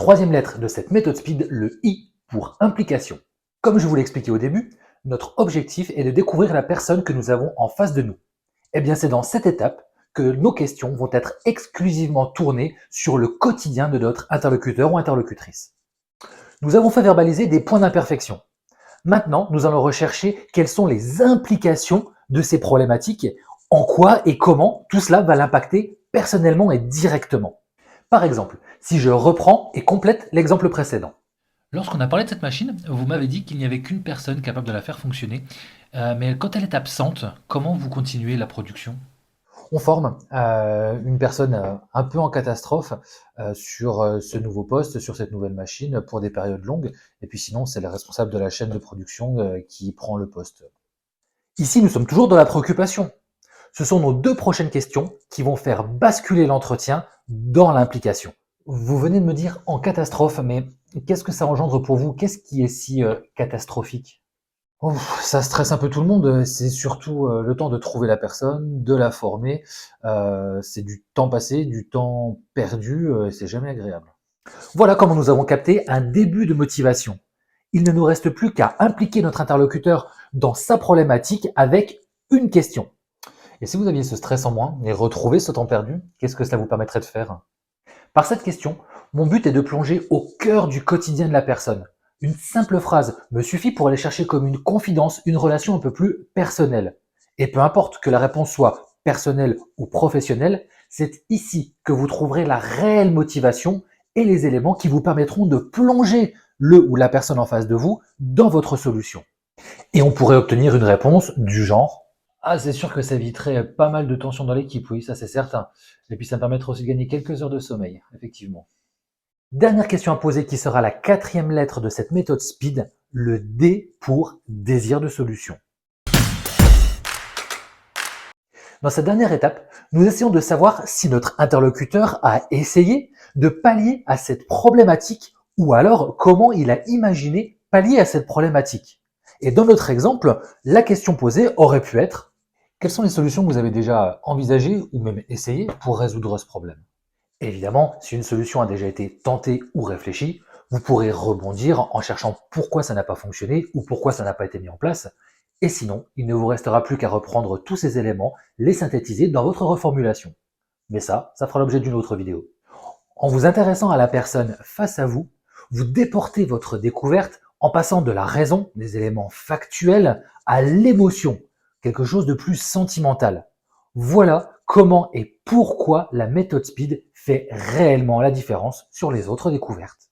Troisième lettre de cette méthode SPEED, le I pour implication. Comme je vous l'ai expliqué au début, notre objectif est de découvrir la personne que nous avons en face de nous. Eh bien, c'est dans cette étape que nos questions vont être exclusivement tournées sur le quotidien de notre interlocuteur ou interlocutrice. Nous avons fait verbaliser des points d'imperfection. Maintenant, nous allons rechercher quelles sont les implications de ces problématiques, en quoi et comment tout cela va l'impacter personnellement et directement. Par exemple, si je reprends et complète l'exemple précédent. Lorsqu'on a parlé de cette machine, vous m'avez dit qu'il n'y avait qu'une personne capable de la faire fonctionner. Mais quand elle est absente, comment vous continuez la production? On forme une personne un peu en catastrophe sur ce nouveau poste, sur cette nouvelle machine pour des périodes longues. Et puis sinon, c'est le responsable de la chaîne de production qui prend le poste. Ici, nous sommes toujours dans la préoccupation. Ce sont nos deux prochaines questions qui vont faire basculer l'entretien dans l'implication. Vous venez de me dire en catastrophe, mais qu'est-ce que ça engendre pour vous? Qu'est-ce qui est si catastrophique? Ça stresse un peu tout le monde, c'est surtout le temps de trouver la personne, de la former, c'est du temps passé, du temps perdu, c'est jamais agréable. Voilà comment nous avons capté un début de motivation. Il ne nous reste plus qu'à impliquer notre interlocuteur dans sa problématique avec une question. Et si vous aviez ce stress en moins et retrouver ce temps perdu, qu'est-ce que cela vous permettrait de faire? Par cette question, mon but est de plonger au cœur du quotidien de la personne. Une simple phrase me suffit pour aller chercher comme une confidence, une relation un peu plus personnelle. Et peu importe que la réponse soit personnelle ou professionnelle, c'est ici que vous trouverez la réelle motivation et les éléments qui vous permettront de plonger le ou la personne en face de vous dans votre solution. Et on pourrait obtenir une réponse du genre ah, c'est sûr que ça éviterait pas mal de tensions dans l'équipe, oui, ça c'est certain. Et puis ça me permettrait aussi de gagner quelques heures de sommeil, effectivement. Dernière question à poser qui sera la quatrième lettre de cette méthode SPEED, le D pour désir de solution. Dans cette dernière étape, nous essayons de savoir si notre interlocuteur a essayé de pallier à cette problématique ou alors comment il a imaginé pallier à cette problématique. Et dans notre exemple, la question posée aurait pu être quelles sont les solutions que vous avez déjà envisagées ou même essayées pour résoudre ce problème? Évidemment, si une solution a déjà été tentée ou réfléchie, vous pourrez rebondir en cherchant pourquoi ça n'a pas fonctionné ou pourquoi ça n'a pas été mis en place. Et sinon, il ne vous restera plus qu'à reprendre tous ces éléments, les synthétiser dans votre reformulation. Mais ça fera l'objet d'une autre vidéo. En vous intéressant à la personne face à vous, vous déportez votre découverte en passant de la raison, des éléments factuels, à l'émotion, quelque chose de plus sentimental. Voilà comment et pourquoi la méthode SPEED fait réellement la différence sur les autres découvertes.